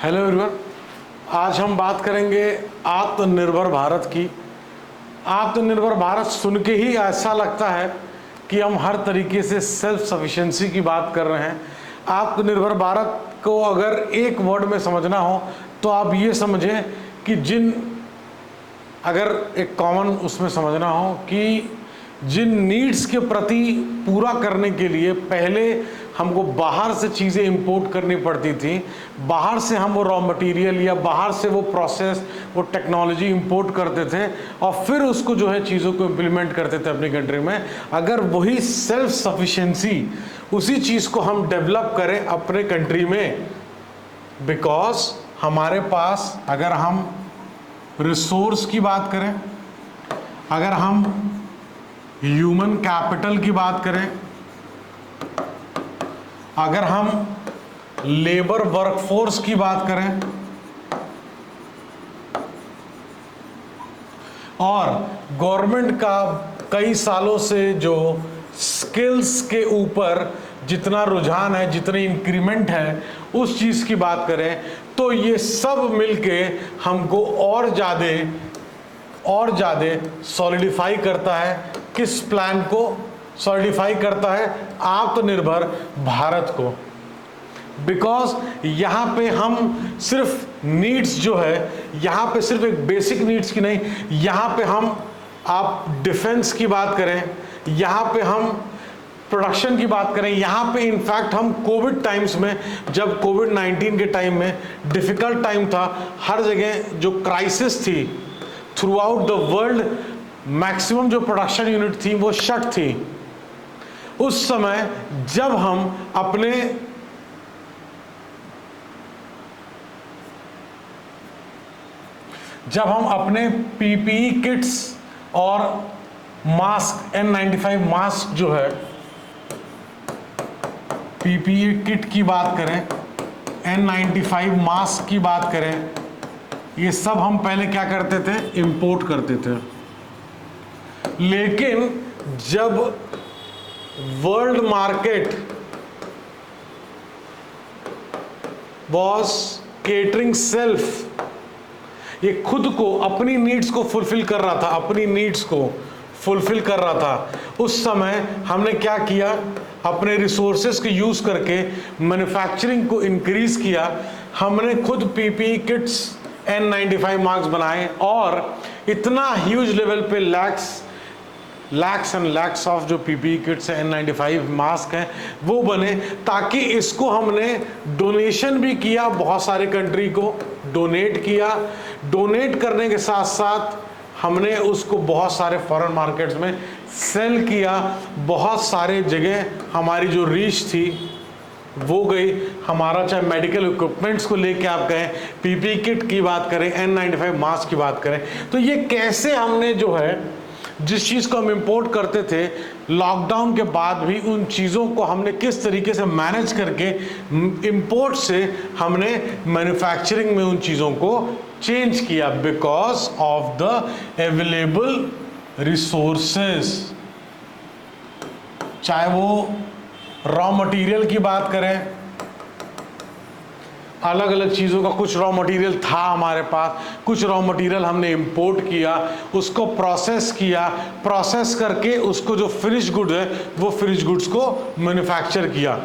Hello everyone, आज हम बात करेंगे आत्मनिर्भर भारत की। आत्मनिर्भर भारत सुन के ही ऐसा लगता है कि हम हर तरीके से सेल्फ सफिशिएंसी की बात कर रहे हैं। आत्मनिर्भर भारत को अगर एक वर्ड में समझना हो तो आप ये समझें कि अगर एक कॉमन उसमें समझना हो कि जिन नीड्स के प्रति पूरा करने के लिए पहले हमको बाहर से चीज़ें इंपोर्ट करनी पड़ती थी, बाहर से हम वो रॉ मटेरियल या बाहर से वो प्रोसेस, वो टेक्नोलॉजी इंपोर्ट करते थे और फिर उसको जो है चीज़ों को इम्प्लीमेंट करते थे अपनी कंट्री में। अगर वही सेल्फ सफिशिएंसी उसी चीज़ को हम डेवलप करें अपने कंट्री में, बिकॉज हमारे पास अगर हम रिसोर्स की बात करें, अगर हम ह्यूमन कैपिटल की बात करें, अगर हम लेबर वर्कफोर्स की बात करें और गवर्नमेंट का कई सालों से जो स्किल्स के ऊपर जितना रुझान है, जितनी इंक्रीमेंट है, उस चीज़ की बात करें, तो ये सब मिलके हमको और ज़्यादा सॉलिडिफाई करता है। किस प्लान को सॉलिडिफाई करता है? आत्मनिर्भर भारत को। बिकॉज यहाँ पे हम सिर्फ नीड्स जो है, यहाँ पे सिर्फ एक बेसिक नीड्स की नहीं, यहाँ पे हम आप डिफेंस की बात करें, यहाँ पे हम प्रोडक्शन की बात करें, यहाँ पे इनफैक्ट हम कोविड टाइम्स में, जब कोविड-19 के टाइम में डिफ़िकल्ट टाइम था, हर जगह जो क्राइसिस थी through out the world, maximum जो प्रोडक्शन यूनिट थी वो शट थी। उस समय जब हम अपने पीपीई किट्स और मास्क, N95 मास्क जो है, पीपीई किट की बात करें, N95 मास्क की बात करें, ये सब हम पहले क्या करते थे? इंपोर्ट करते थे। लेकिन जब world market was catering self, ये खुद को अपनी नीड्स को फुलफिल कर रहा था, उस समय हमने क्या किया? अपने रिसोर्सेज को यूज करके मैन्युफैक्चरिंग को इंक्रीज किया। हमने खुद पीपीई किट्स, N95 मास्क बनाए और इतना ह्यूज लेवल पे लैक्स एंड लैक्स ऑफ जो पीपीई किट्स है, N95 मास्क हैं, वो बने, ताकि इसको हमने डोनेशन भी किया, बहुत सारे कंट्री को डोनेट किया। डोनेट करने के साथ साथ हमने उसको बहुत सारे फॉरेन मार्केट्स में सेल किया। बहुत सारे जगह हमारी जो रीच थी वो गई। हमारा चाहे मेडिकल इक्विपमेंट्स को लेके आप कहें, पीपीई किट की बात करें, N95 मास्क की बात करें, तो ये कैसे हमने जो है जिस चीज़ को हम इंपोर्ट करते थे, लॉकडाउन के बाद भी उन चीज़ों को हमने किस तरीके से मैनेज करके इंपोर्ट से हमने मैन्युफैक्चरिंग में उन चीज़ों को चेंज किया, because of the available resources. चाहे वो रॉ मटेरियल की बात करें, अलग अलग चीज़ों का कुछ रॉ मटेरियल था हमारे पास, कुछ रॉ मटेरियल हमने इंपोर्ट किया, उसको प्रोसेस किया, प्रोसेस करके उसको जो फिनिश गुड है वो फिनिश गुड्स को मैन्युफैक्चर किया।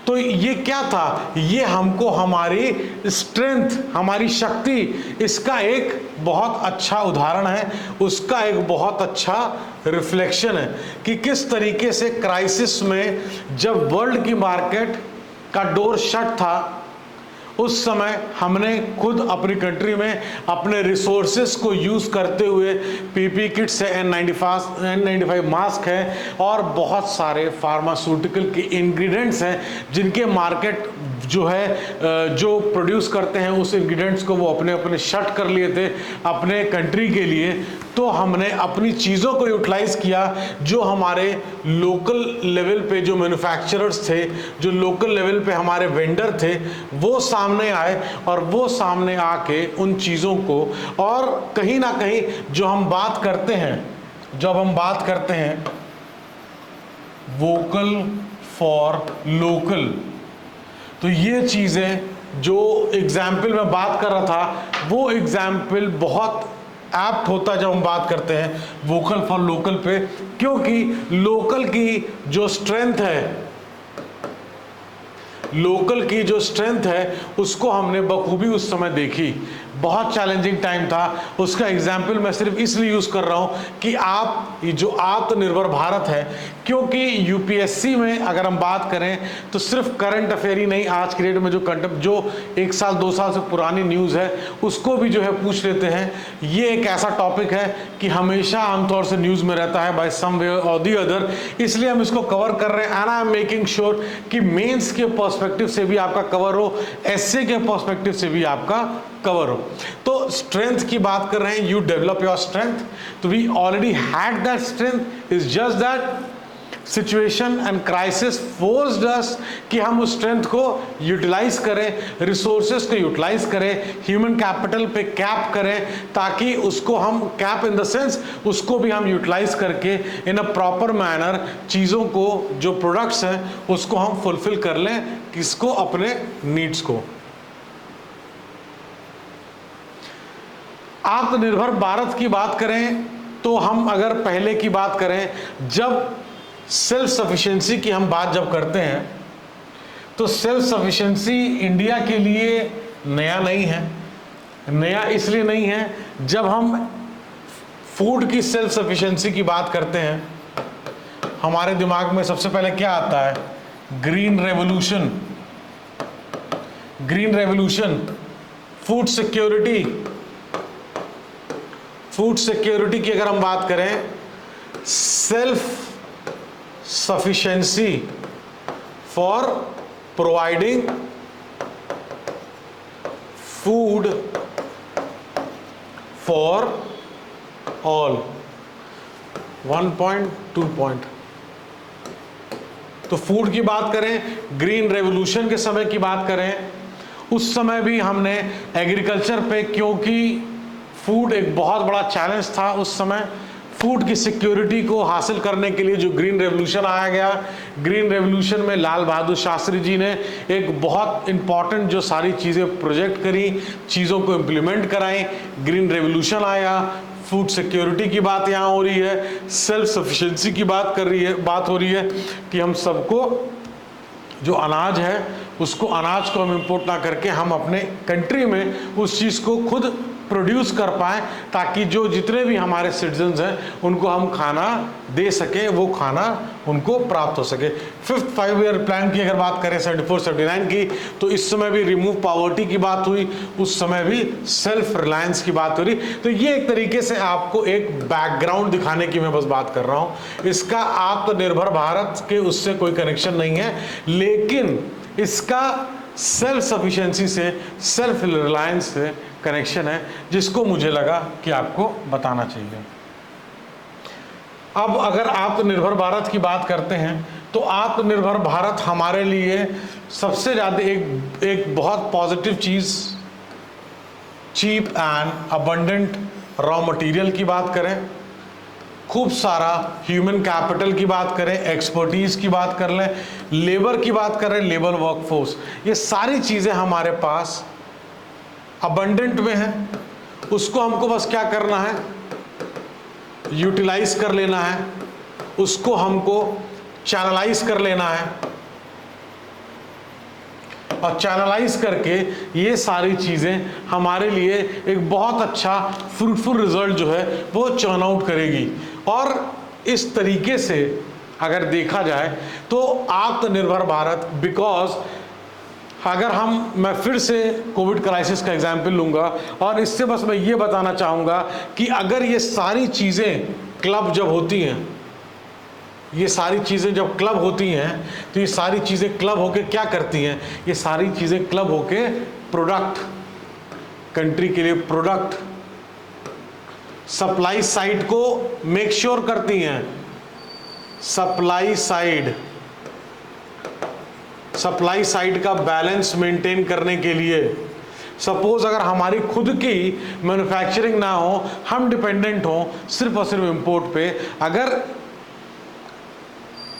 तो ये क्या था? ये हमको हमारी स्ट्रेंथ, हमारी शक्ति, इसका एक बहुत अच्छा उदाहरण है, उसका एक बहुत अच्छा रिफ्लेक्शन है कि किस तरीके से क्राइसिस में जब वर्ल्ड की मार्केट का डोर शट था, उस समय हमने खुद अपनी कंट्री में अपने रिसोर्सेज को यूज़ करते हुए पीपीई किट्स है, N95 मास्क है और बहुत सारे फार्मास्यूटिकल के इंग्रेडिएंट्स हैं जिनके मार्केट जो है जो प्रोड्यूस करते हैं उस इंग्रेडिएंट्स को वो अपने अपने शट कर लिए थे अपने कंट्री के लिए। तो हमने अपनी चीज़ों को यूटिलाइज किया, जो हमारे लोकल लेवल पे जो मैन्युफैक्चरर्स थे, जो लोकल लेवल पे हमारे वेंडर थे, वो सामने आए और वो सामने आके उन चीज़ों को, और कहीं ना कहीं जो हम बात करते हैं, जब हम बात करते हैं वोकल फॉर लोकल, तो ये चीज़ें जो एग्जाम्पल मैं बात कर रहा था वो एग्जाम्पल बहुत एप्ट होता है जब हम बात करते हैं वोकल फॉर लोकल पे, क्योंकि लोकल की जो स्ट्रेंथ है, लोकल की जो स्ट्रेंथ है उसको हमने बखूबी उस समय देखी। बहुत चैलेंजिंग टाइम था, उसका एग्जाम्पल मैं सिर्फ इसलिए यूज़ कर रहा हूँ कि आप जो आत्मनिर्भर भारत है, क्योंकि यूपीएससी में अगर हम बात करें तो सिर्फ करंट अफेयर ही नहीं, आज की डेट में जो 1 साल 2 साल से पुरानी न्यूज़ है उसको भी जो है पूछ लेते हैं। ये एक ऐसा टॉपिक है कि हमेशा आमतौर से न्यूज़ में रहता है बाय सम वे और दी अदर, इसलिए हम इसको कवर कर रहे हैं। And I am making sure कि मेंस के पर्सपेक्टिव से भी आपका कवर हो, एसए के पर्सपेक्टिव से भी आपका कवर हो। तो स्ट्रेंथ की बात कर रहे हैं, यू डेवलप योर स्ट्रेंथ, तो we already had that strength, is just that situation and crisis forced us कि हम उस स्ट्रेंथ को यूटिलाइज करें, रिसोर्सेज को यूटिलाइज करें, ह्यूमन कैपिटल पे कैप करें, ताकि उसको हम कैप इन द सेंस उसको भी हम यूटिलाइज करके इन अ प्रॉपर मैनर चीज़ों को, जो प्रोडक्ट्स हैं उसको हम फुलफिल कर लें, किसको, अपने नीड्स को। आत्मनिर्भर भारत की बात करें तो हम अगर पहले की बात करें, जब सेल्फ सफिशिएंसी की हम बात जब करते हैं तो सेल्फ सफिशिएंसी इंडिया के लिए नया नहीं है। नया इसलिए नहीं है, जब हम फूड की सेल्फ सफिशिएंसी की बात करते हैं हमारे दिमाग में सबसे पहले क्या आता है? Green revolution, green revolution, food security. Food security की अगर हम बात करें, self sufficiency for providing food for all, 1 point 2 point. तो फूड की बात करें, ग्रीन रेवोल्यूशन के समय की बात करें, उस समय भी हमने एग्रीकल्चर पे, क्योंकि फूड एक बहुत बड़ा चैलेंज था उस समय, फूड की सिक्योरिटी को हासिल करने के लिए जो ग्रीन रेवोल्यूशन आया गया, ग्रीन रेवोल्यूशन में लाल बहादुर शास्त्री जी ने एक बहुत इंपॉर्टेंट जो सारी चीज़ें प्रोजेक्ट करी, चीज़ों को इम्प्लीमेंट कराई, ग्रीन रेवोल्यूशन आया, फूड सिक्योरिटी की बात यहाँ हो रही है, सेल्फ सफिशिएंसी की बात हो रही है कि हम सबको जो अनाज है उसको, अनाज को हम इंपोर्ट ना करके हम अपने कंट्री में उस चीज़ को खुद प्रोड्यूस कर पाएँ, ताकि जो जितने भी हमारे सिटीजन्स हैं उनको हम खाना दे सके, वो खाना उनको प्राप्त हो सके। 5th 5-year प्लान की अगर बात करें 74-79 की, तो इस समय भी रिमूव पॉवर्टी की बात हुई, उस समय भी सेल्फ रिलायंस की बात हो रही। तो ये एक तरीके से आपको एक बैकग्राउंड दिखाने की मैं बस बात कर रहा हूँ। इसका आत्मनिर्भर भारत के उससे कोई कनेक्शन नहीं है, लेकिन इसका सेल्फ सफिशिएंसी से, सेल्फ रिलायंस से कनेक्शन है, जिसको मुझे लगा कि आपको बताना चाहिए। अब अगर आत्मनिर्भर भारत की बात करते हैं तो आत्मनिर्भर भारत हमारे लिए सबसे ज़्यादा एक बहुत पॉजिटिव चीज़, cheap and abundant raw material की बात करें, खूब सारा ह्यूमन कैपिटल की बात करें, एक्सपर्टीज की बात कर लें, लेबर की बात करें, लेबर वर्कफोर्स, ये सारी चीज़ें हमारे पास अबंडेंट में है। उसको हमको बस क्या करना है? यूटिलाइज कर लेना है, उसको हमको चैनलाइज कर लेना है, और चैनलाइज करके ये सारी चीज़ें हमारे लिए एक बहुत अच्छा फ्रूटफुल रिजल्ट जो है वो चर्न आउट करेगी। और इस तरीके से अगर देखा जाए तो आत्मनिर्भर भारत, बिकॉज अगर मैं फिर से कोविड क्राइसिस का एग्जाम्पल लूँगा और इससे बस मैं ये बताना चाहूँगा कि अगर ये सारी चीज़ें क्लब जब होती हैं, ये सारी चीज़ें जब क्लब होती हैं तो ये सारी चीज़ें क्लब होके क्या करती हैं? ये सारी चीज़ें क्लब होके प्रोडक्ट, कंट्री के लिए प्रोडक्ट, सप्लाई साइड को मेक श्योर करती हैं। सप्लाई साइड का बैलेंस मेंटेन करने के लिए, सपोज अगर हमारी खुद की मैन्युफैक्चरिंग ना हो, हम डिपेंडेंट हो सिर्फ और सिर्फ इंपोर्ट पे, अगर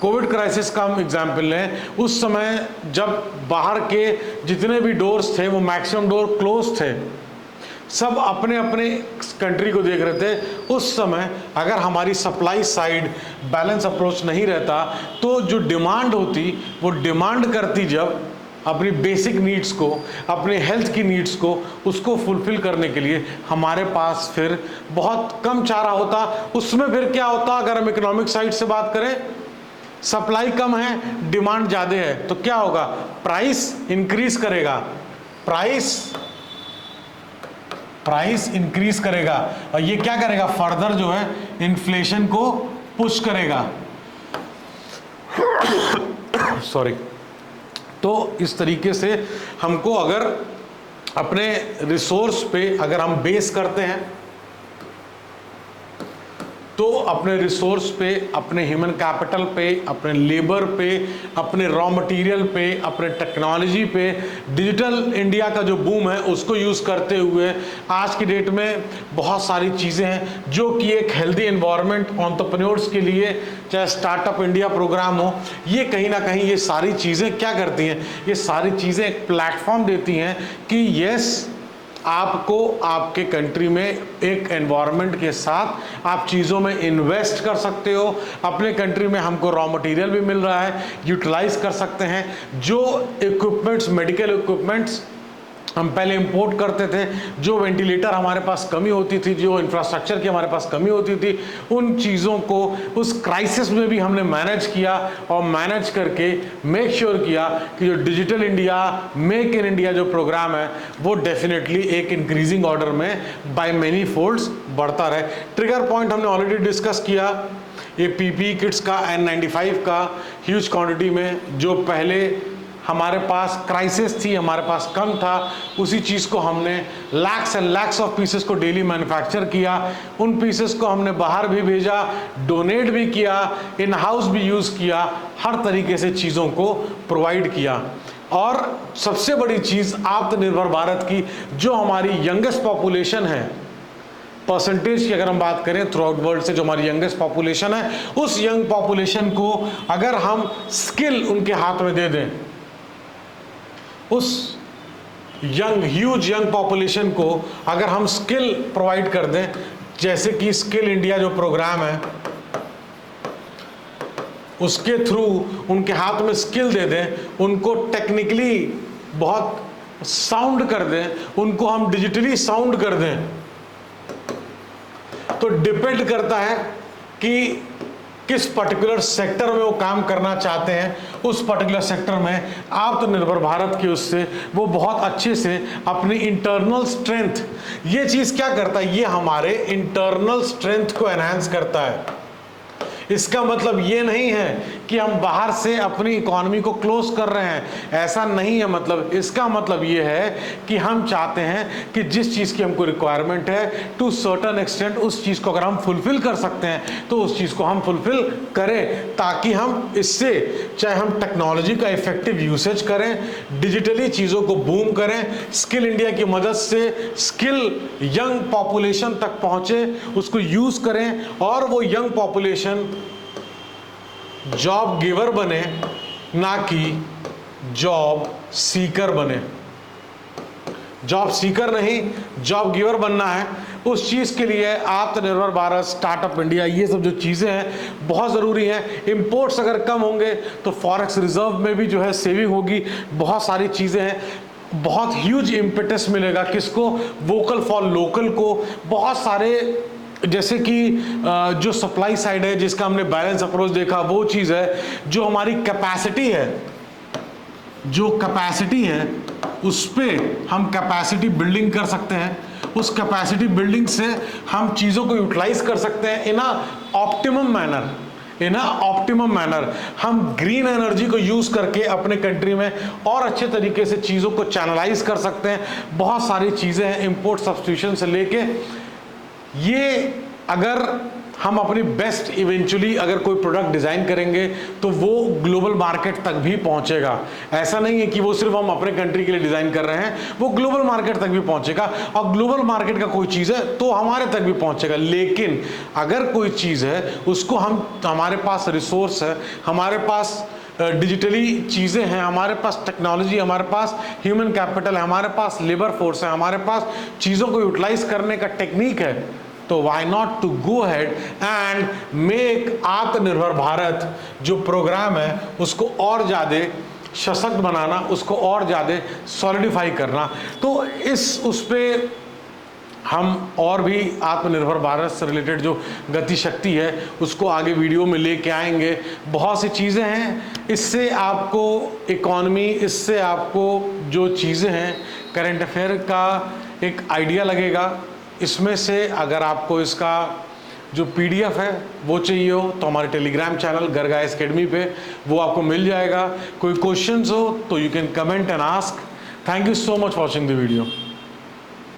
कोविड क्राइसिस का हम एग्जाम्पल लें, उस समय जब बाहर के जितने भी डोर्स थे वो मैक्सिमम डोर क्लोज थे, सब अपने अपने कंट्री को देख रहे थे। उस समय अगर हमारी सप्लाई साइड बैलेंस अप्रोच नहीं रहता तो जो डिमांड होती वो डिमांड करती जब अपनी बेसिक नीड्स को, अपने हेल्थ की नीड्स को, उसको फुलफिल करने के लिए हमारे पास फिर बहुत कम चारा होता। उसमें फिर क्या होता, अगर हम इकोनॉमिक साइड से बात करें, सप्लाई कम है, डिमांड ज़्यादा है, तो क्या होगा, प्राइस इंक्रीज करेगा, प्राइस इंक्रीज करेगा, और ये क्या करेगा, फर्दर जो है इन्फ्लेशन को पुश करेगा। सॉरी। तो इस तरीके से हमको अगर अपने रिसोर्स पे अगर हम बेस करते हैं तो अपने रिसोर्स पे, अपने ह्यूमन कैपिटल पे, अपने लेबर पे, अपने रॉ मटेरियल पे, अपने टेक्नोलॉजी पे, डिजिटल इंडिया का जो बूम है उसको यूज़ करते हुए आज की डेट में बहुत सारी चीज़ें हैं जो कि एक हेल्दी एनवायरनमेंट एंटरप्रेन्योर्स के लिए, चाहे स्टार्टअप इंडिया प्रोग्राम हो, ये कहीं ना कहीं ये सारी चीज़ें क्या करती हैं, ये सारी चीज़ें एक प्लेटफॉर्म देती हैं कि यस, आपको आपके कंट्री में एक एनवायरनमेंट के साथ आप चीज़ों में इन्वेस्ट कर सकते हो। अपने कंट्री में हमको रॉ मटेरियल भी मिल रहा है, यूटिलाइज कर सकते हैं। जो इक्विपमेंट्स, मेडिकल इक्विपमेंट्स हम पहले इंपोर्ट करते थे, जो वेंटिलेटर हमारे पास कमी होती थी, जो इंफ्रास्ट्रक्चर की हमारे पास कमी होती थी, उन चीज़ों को उस क्राइसिस में भी हमने मैनेज किया और मैनेज करके मेक श्योर किया कि जो digital India, make in India जो प्रोग्राम है वो डेफिनेटली एक इंक्रीजिंग ऑर्डर में बाय मेनी फोल्ड्स बढ़ता रहे। ट्रिगर पॉइंट हमने ऑलरेडी डिस्कस किया, ये पीपीई किट्स का, N95 का ह्यूज क्वांटिटी में, जो पहले हमारे पास क्राइसिस थी, हमारे पास कम था, उसी चीज़ को हमने lakhs and lakhs of pieces को डेली मैन्युफैक्चर किया। उन पीसेस को हमने बाहर भी भेजा, डोनेट भी किया, इन हाउस भी यूज़ किया, हर तरीके से चीज़ों को प्रोवाइड किया। और सबसे बड़ी चीज़ आत्मनिर्भर भारत की, जो हमारी यंगेस्ट पॉपुलेशन है, परसेंटेज की अगर हम बात करें थ्रू आउट वर्ल्ड से, जो हमारी यंगेस्ट पॉपुलेशन है, उस यंग पॉपुलेशन को अगर हम स्किल उनके हाथ में दे दें, उस ह्यूज यंग पॉपुलेशन को अगर हम स्किल प्रोवाइड कर दें, जैसे कि स्किल इंडिया जो प्रोग्राम है उसके थ्रू उनके हाथ में स्किल दे दें, उनको टेक्निकली बहुत साउंड कर दें, उनको हम डिजिटली साउंड कर दें, तो डिपेंड करता है कि किस पर्टिकुलर सेक्टर में वो काम करना चाहते हैं। उस पर्टिकुलर सेक्टर में आत्मनिर्भर भारत की उससे वो बहुत अच्छे से अपनी इंटरनल स्ट्रेंथ, ये चीज़ क्या करता है, ये हमारे इंटरनल स्ट्रेंथ को एनहांस करता है। इसका मतलब ये नहीं है कि हम बाहर से अपनी इकोनॉमी को क्लोज कर रहे हैं, ऐसा नहीं है। मतलब इसका मतलब ये है कि हम चाहते हैं कि जिस चीज़ की हमको रिक्वायरमेंट है टू सर्टन एक्सटेंट, उस चीज़ को अगर हम फुलफिल कर सकते हैं तो उस चीज़ को हम फुलफिल करें, ताकि हम इससे, चाहे हम टेक्नोलॉजी का इफेक्टिव यूसेज करें, डिजिटली चीज़ों को बूम करें, स्किल इंडिया की मदद से स्किल यंग पॉपुलेशन तक पहुँचे, उसको यूज़ करें, और वो यंग पॉपुलेशन जॉब गिवर बने, ना कि जॉब सीकर बने। जॉब सीकर नहीं, जॉब गिवर बनना है। उस चीज़ के लिए आत्मनिर्भर भारत, स्टार्टअप इंडिया, ये सब जो चीज़ें हैं बहुत ज़रूरी हैं। इंपोर्ट्स अगर कम होंगे तो फॉरेक्स रिजर्व में भी जो है सेविंग होगी, बहुत सारी चीज़ें हैं, बहुत ह्यूज इम्पेटस मिलेगा किसको, वोकल फॉर लोकल को। बहुत सारे, जैसे कि जो सप्लाई साइड है जिसका हमने बैलेंस अप्रोच देखा, वो चीज़ है जो हमारी कैपेसिटी है, जो कैपेसिटी है उस पे हम कैपेसिटी बिल्डिंग कर सकते हैं। उस कैपेसिटी बिल्डिंग से हम चीज़ों को यूटिलाइज कर सकते हैं इन अ ऑप्टिमम मैनर। हम ग्रीन एनर्जी को यूज़ करके अपने कंट्री में और अच्छे तरीके से चीज़ों को चैनलाइज कर सकते हैं। बहुत सारी चीज़ें हैं, इंपोर्ट सब्स्टिट्यूशन से लेके, ये अगर हम अपनी बेस्ट इवेंचुअली अगर कोई प्रोडक्ट डिज़ाइन करेंगे तो वो ग्लोबल मार्केट तक भी पहुंचेगा। ऐसा नहीं है कि वो सिर्फ हम अपने कंट्री के लिए डिज़ाइन कर रहे हैं, वो ग्लोबल मार्केट तक भी पहुंचेगा, और ग्लोबल मार्केट का कोई चीज़ है तो हमारे तक भी पहुंचेगा। लेकिन अगर कोई चीज़ है उसको हमारे पास रिसोर्स है, हमारे पास डिजिटली चीज़ें हैं, हमारे पास टेक्नोलॉजी, हमारे पास ह्यूमन कैपिटल है, हमारे पास लेबर फोर्स है, हमारे पास चीज़ों को यूटिलाइज करने का टेक्निक है, तो why not to go ahead and make Aatmanirbhar Bharat जो प्रोग्राम है उसको और ज़्यादा सशक्त बनाना, उसको और ज़्यादा सॉलिडिफाई करना। तो उस पर हम और भी आत्मनिर्भर भारत से रिलेटेड जो गति शक्ति है उसको आगे वीडियो में लेके आएंगे। बहुत सी चीज़ें हैं, इससे आपको इकॉनमी, इससे आपको जो चीज़ें हैं करंट अफेयर का एक आइडिया लगेगा। इसमें से अगर आपको इसका जो PDF है वो चाहिए हो तो हमारे टेलीग्राम चैनल गरगाइस अकेडमी पे वो आपको मिल जाएगा। कोई क्वेश्चंस हो तो you can comment and ask. Thank you so much watching the video.